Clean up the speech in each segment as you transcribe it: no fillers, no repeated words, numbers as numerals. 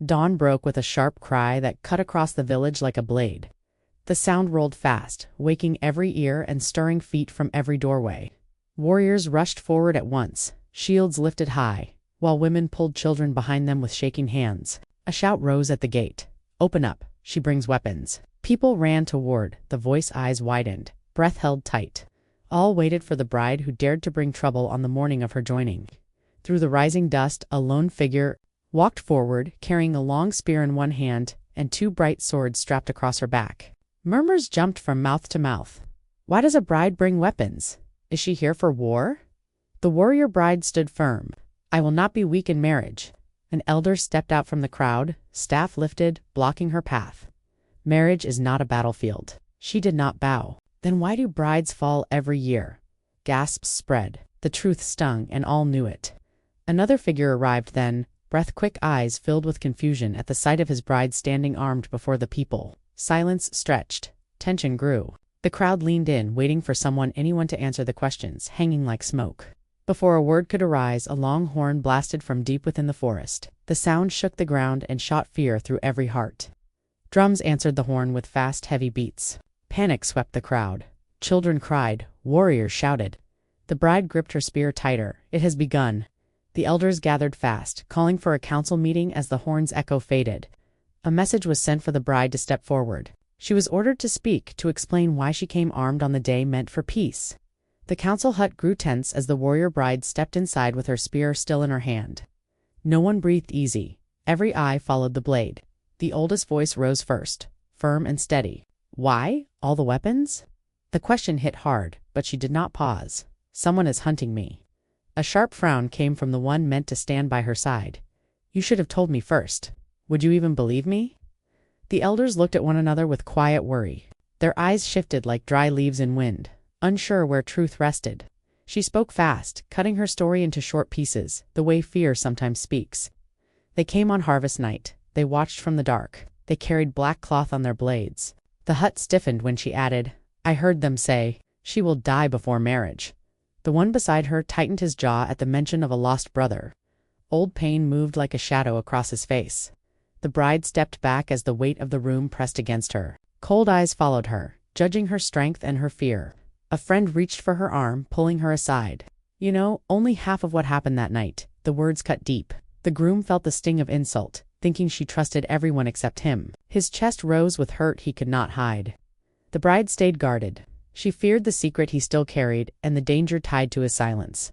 Dawn broke with a sharp cry that cut across the village like a blade. The sound rolled fast, waking every ear and stirring feet from every doorway. Warriors rushed forward at once, shields lifted high, while women pulled children behind them with shaking hands. A shout rose at the gate. "Open up, she brings weapons." People ran toward, the voice eyes widened, breath held tight. All waited for the bride who dared to bring trouble on the morning of her joining. Through the rising dust, a lone figure walked forward, carrying a long spear in one hand and two bright swords strapped across her back. Murmurs jumped from mouth to mouth. Why does a bride bring weapons? Is she here for war? The warrior bride stood firm. "I will not be weak in marriage." An elder stepped out from the crowd, staff lifted, blocking her path. Marriage is not a battlefield. She did not bow. Then why do brides fall every year? Gasps spread. The truth stung, and all knew it. Another figure arrived then, breath-quick eyes filled with confusion at the sight of his bride standing armed before the people. Silence stretched. Tension grew. The crowd leaned in, waiting for anyone to answer the questions, hanging like smoke. Before a word could arise, a long horn blasted from deep within the forest. The sound shook the ground and shot fear through every heart. Drums answered the horn with fast, heavy beats. Panic swept the crowd. Children cried. Warriors shouted. The bride gripped her spear tighter. It has begun. The elders gathered fast, calling for a council meeting as the horn's echo faded. A message was sent for the bride to step forward. She was ordered to speak, to explain why she came armed on the day meant for peace. The council hut grew tense as the warrior bride stepped inside with her spear still in her hand. No one breathed easy. Every eye followed the blade. The oldest voice rose first, firm and steady. "Why? All the weapons?" The question hit hard, but she did not pause. "Someone is hunting me." A sharp frown came from the one meant to stand by her side. "You should have told me first. Would you even believe me?" The elders looked at one another with quiet worry. Their eyes shifted like dry leaves in wind, unsure where truth rested. She spoke fast, cutting her story into short pieces, the way fear sometimes speaks. They came on harvest night. They watched from the dark. They carried black cloth on their blades. The hut stiffened when she added, "I heard them say, she will die before marriage." The one beside her tightened his jaw at the mention of a lost brother. Old pain moved like a shadow across his face. The bride stepped back as the weight of the room pressed against her. Cold eyes followed her, judging her strength and her fear. A friend reached for her arm, pulling her aside. "You know, only half of what happened that night." The words cut deep. The groom felt the sting of insult, thinking she trusted everyone except him. His chest rose with hurt he could not hide. The bride stayed guarded. She feared the secret he still carried and the danger tied to his silence.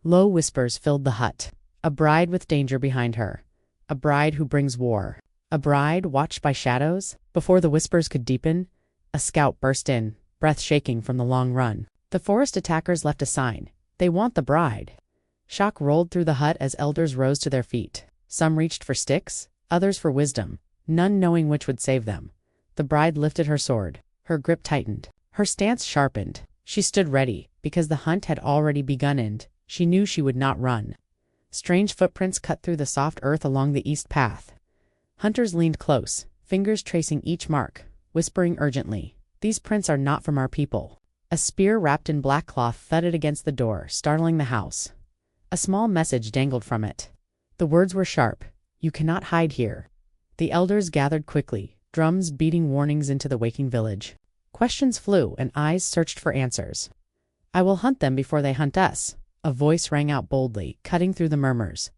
Low whispers filled the hut. A bride with danger behind her. A bride who brings war. A bride watched by shadows. Before the whispers could deepen, a scout burst in, breath shaking from the long run. The forest attackers left a sign. They want the bride. Shock rolled through the hut as elders rose to their feet. Some reached for sticks, others for wisdom, none knowing which would save them. The bride lifted her sword. Her grip tightened. Her stance sharpened. She stood ready, because the hunt had already begun and she knew she would not run. Strange footprints cut through the soft earth along the east path. Hunters leaned close, fingers tracing each mark, whispering urgently, "These prints are not from our people." A spear wrapped in black cloth thudded against the door, startling the house. A small message dangled from it. The words were sharp. "You cannot hide here." The elders gathered quickly, drums beating warnings into the waking village. Questions flew and eyes searched for answers. "I will hunt them before they hunt us." A voice rang out boldly, cutting through the murmurs.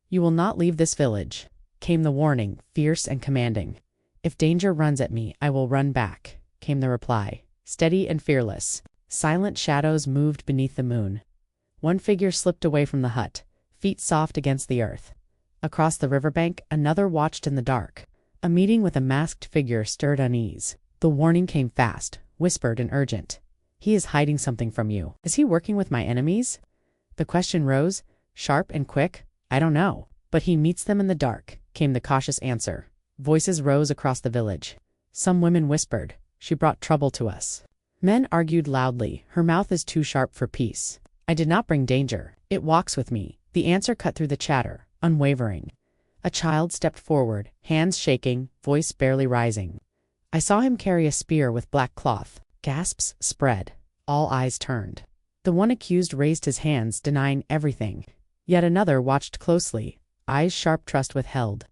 "You will not leave this village," came the warning, fierce and commanding. "If danger runs at me, I will run back," came the reply, steady and fearless. Silent shadows moved beneath the moon. One figure slipped away from the hut, feet soft against the earth. Across the riverbank, another watched in the dark. A meeting with a masked figure stirred unease. The warning came fast, whispered and urgent. "He is hiding something from you. Is he working with my enemies?" The question rose, sharp and quick. "I don't know. But he meets them in the dark," came the cautious answer. Voices rose across the village. Some women whispered, "She brought trouble to us." Men argued loudly, "Her mouth is too sharp for peace." "I did not bring danger. It walks with me." The answer cut through the chatter, unwavering. A child stepped forward, hands shaking, voice barely rising. "I saw him carry a spear with black cloth." Gasps spread. All eyes turned. The one accused raised his hands, denying everything. Yet another watched closely, eyes sharp, trust withheld.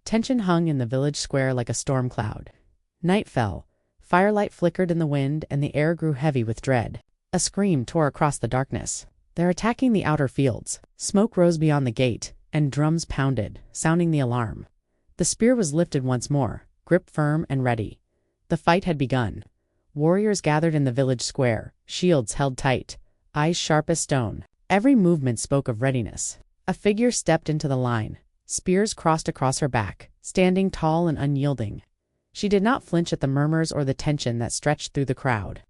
Tension hung in the village square like a storm cloud. Night fell. Firelight flickered in the wind, and the air grew heavy with dread. A scream tore across the darkness. "They're attacking the outer fields." Smoke rose beyond the gate, and drums pounded, sounding the alarm. The spear was lifted once more, grip firm and ready. The fight had begun. Warriors gathered in the village square, shields held tight, eyes sharp as stone. Every movement spoke of readiness. A figure stepped into the line, spears crossed across her back, standing tall and unyielding. She did not flinch at the murmurs or the tension that stretched through the crowd.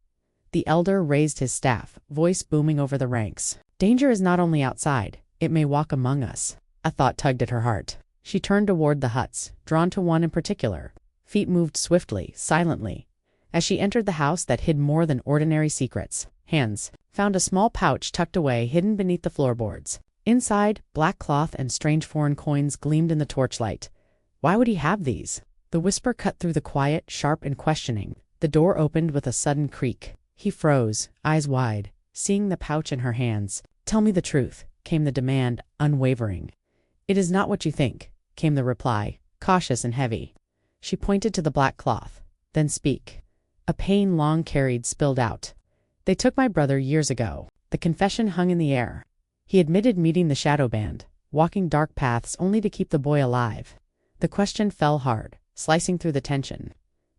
The elder raised his staff, voice booming over the ranks. "Danger is not only outside, it may walk among us." A thought tugged at her heart. She turned toward the huts, drawn to one in particular. Feet moved swiftly, silently. As she entered the house that hid more than ordinary secrets, hands found a small pouch tucked away, hidden beneath the floorboards. Inside, black cloth and strange foreign coins gleamed in the torchlight. Why would he have these? The whisper cut through the quiet, sharp and questioning. The door opened with a sudden creak. He froze, eyes wide, seeing the pouch in her hands. "Tell me the truth," came the demand, unwavering. "It is not what you think," came the reply, cautious and heavy. She pointed to the black cloth. "Then speak." A pain long carried spilled out. "They took my brother years ago." The confession hung in the air. He admitted meeting the shadow band, walking dark paths only to keep the boy alive. The question fell hard, slicing through the tension.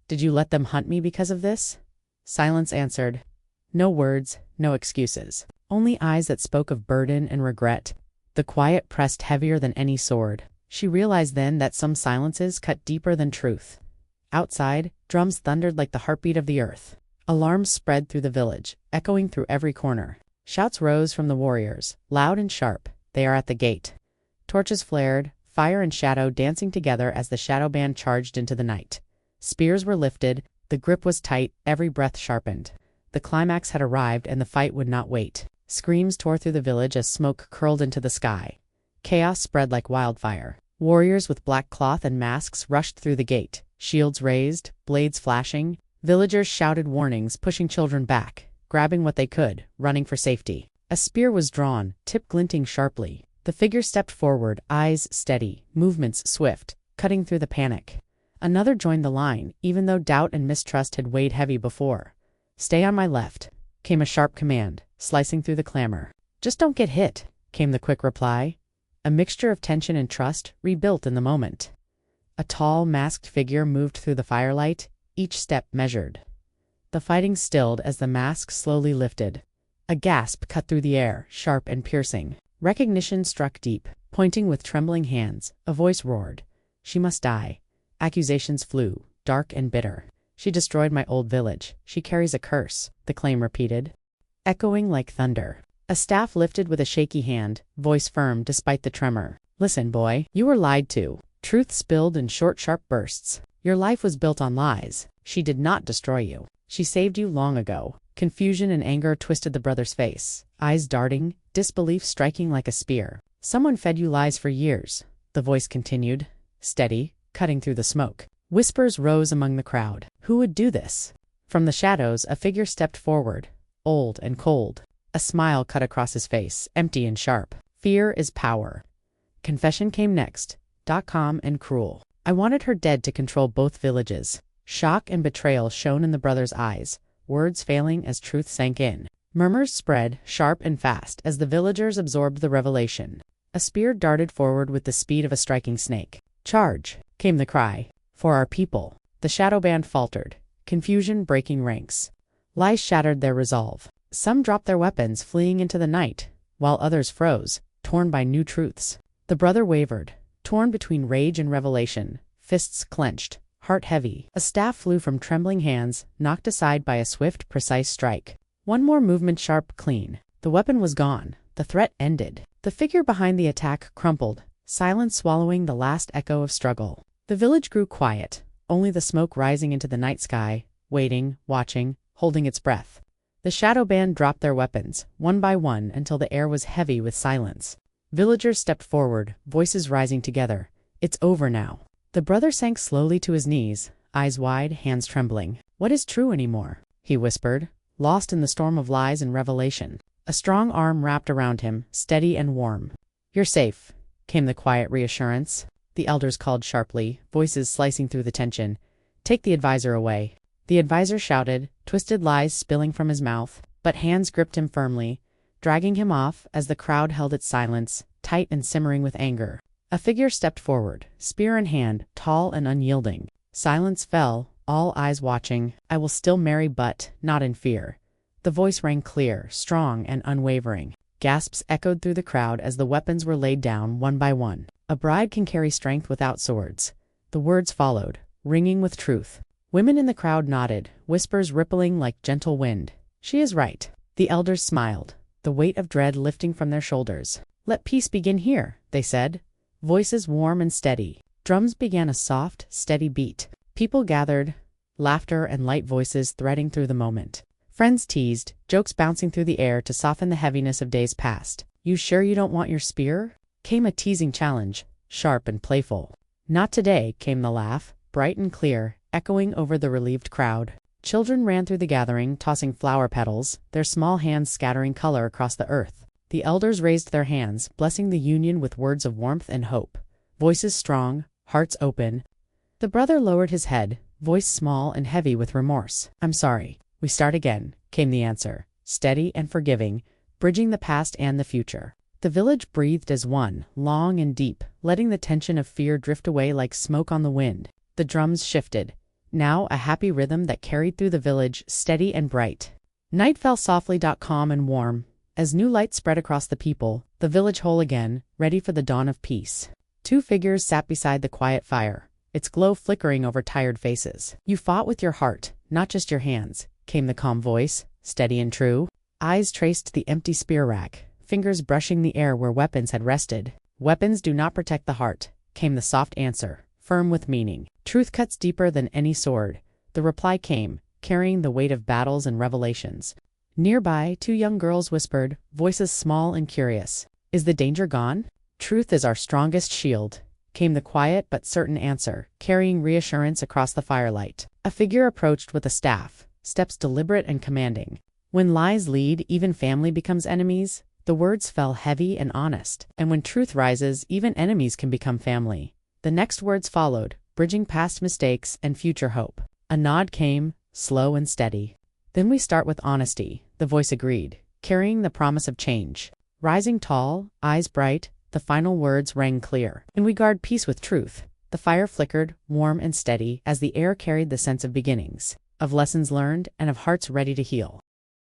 "Did you let them hunt me because of this?" Silence answered. No words, no excuses. Only eyes that spoke of burden and regret. The quiet pressed heavier than any sword. She realized then that some silences cut deeper than truth. Outside, drums thundered like the heartbeat of the earth. Alarms spread through the village, echoing through every corner. Shouts rose from the warriors, loud and sharp. "They are at the gate." Torches flared, fire and shadow dancing together as the shadow band charged into the night. Spears were lifted, the grip was tight, every breath sharpened. The climax had arrived, and the fight would not wait. Screams tore through the village as smoke curled into the sky. Chaos spread like wildfire. Warriors with black cloth and masks rushed through the gate, shields raised, blades flashing. Villagers shouted warnings, pushing children back, grabbing what they could, running for safety. A spear was drawn, tip glinting sharply. The figure stepped forward, eyes steady, movements swift, cutting through the panic. Another joined the line, even though doubt and mistrust had weighed heavy before. "Stay on my left," came a sharp command, slicing through the clamor. "Just don't get hit," came the quick reply. A mixture of tension and trust, rebuilt in the moment. A tall, masked figure moved through the firelight, each step measured. The fighting stilled as the mask slowly lifted. A gasp cut through the air, sharp and piercing. Recognition struck deep. Pointing with trembling hands, a voice roared. "She must die." Accusations flew, dark and bitter. "She destroyed my old village. She carries a curse," the claim repeated, echoing like thunder. A staff lifted with a shaky hand, voice firm despite the tremor. "Listen, boy, you were lied to." Truth spilled in short, sharp bursts. "Your life was built on lies. She did not destroy you. She saved you long ago." Confusion and anger twisted the brother's face, eyes darting, disbelief striking like a spear. "Someone fed you lies for years," the voice continued, steady, cutting through the smoke. Whispers rose among the crowd. Who would do this? From the shadows, a figure stepped forward, old and cold. A smile cut across his face, empty and sharp. "Fear is power." Confession came next, calm and cruel. "I wanted her dead to control both villages." Shock and betrayal shone in the brother's eyes, words failing as truth sank in. Murmurs spread, sharp and fast, as the villagers absorbed the revelation. A spear darted forward with the speed of a striking snake. "Charge!" came the cry. "For our people." The shadow band faltered, confusion breaking ranks. Lies shattered their resolve. Some dropped their weapons, fleeing into the night, while others froze, torn by new truths. The brother wavered, torn between rage and revelation, fists clenched, heart heavy. A staff flew from trembling hands, knocked aside by a swift, precise strike. One more movement, sharp, clean. The weapon was gone. The threat ended. The figure behind the attack crumpled, silence swallowing the last echo of struggle. The village grew quiet, only the smoke rising into the night sky, waiting, watching, holding its breath. The shadow band dropped their weapons, one by one, until the air was heavy with silence. Villagers stepped forward, voices rising together. "It's over now." The brother sank slowly to his knees, eyes wide, hands trembling. "What is true anymore?" he whispered, lost in the storm of lies and revelation. A strong arm wrapped around him, steady and warm. "You're safe," came the quiet reassurance. the elders called sharply, voices slicing through the tension. "Take the advisor away." The advisor shouted, twisted lies spilling from his mouth, but hands gripped him firmly, dragging him off as the crowd held its silence, tight and simmering with anger. A figure stepped forward, spear in hand, tall and unyielding. Silence fell, all eyes watching. "I will still marry, but not in fear." The voice rang clear, strong, and unwavering. Gasps echoed through the crowd as the weapons were laid down one by one. "A bride can carry strength without swords." The words followed, ringing with truth. Women in the crowd nodded, whispers rippling like gentle wind. "She is right." The elders smiled, the weight of dread lifting from their shoulders. "Let peace begin here," they said, voices warm and steady. Drums began a soft, steady beat. People gathered, laughter and light voices threading through the moment. Friends teased, jokes bouncing through the air to soften the heaviness of days past. "You sure you don't want your spear?" Came a teasing challenge, sharp and playful. "Not today," came the laugh, bright and clear, echoing over the relieved crowd. Children ran through the gathering, tossing flower petals, their small hands scattering color across the earth. The elders raised their hands, blessing the union with words of warmth and hope. Voices strong, hearts open. The brother lowered his head, voice small and heavy with remorse. "I'm sorry. We start again," came the answer, steady and forgiving, bridging the past and the future. The village breathed as one, long and deep, letting the tension of fear drift away like smoke on the wind. The drums shifted, now a happy rhythm that carried through the village, steady and bright. Night fell softly, calm and warm. As new light spread across the people, the village whole again, ready for the dawn of peace. Two figures sat beside the quiet fire, its glow flickering over tired faces. "You fought with your heart, not just your hands," came the calm voice, steady and true. Eyes traced the empty spear rack, fingers brushing the air where weapons had rested. "Weapons do not protect the heart," came the soft answer, firm with meaning. "Truth cuts deeper than any sword." The reply came, carrying the weight of battles and revelations. Nearby, two young girls whispered, voices small and curious. "Is the danger gone?" "Truth is our strongest shield," came the quiet but certain answer, carrying reassurance across the firelight. A figure approached with a staff, steps deliberate and commanding. "When lies lead, even family becomes enemies." The words fell heavy and honest. "And when truth rises, even enemies can become family." The next words followed, bridging past mistakes and future hope. A nod came, slow and steady. "Then we start with honesty," the voice agreed, carrying the promise of change. Rising tall, eyes bright, the final words rang clear. "And we guard peace with truth." The fire flickered, warm and steady, as the air carried the sense of beginnings, of lessons learned, and of hearts ready to heal.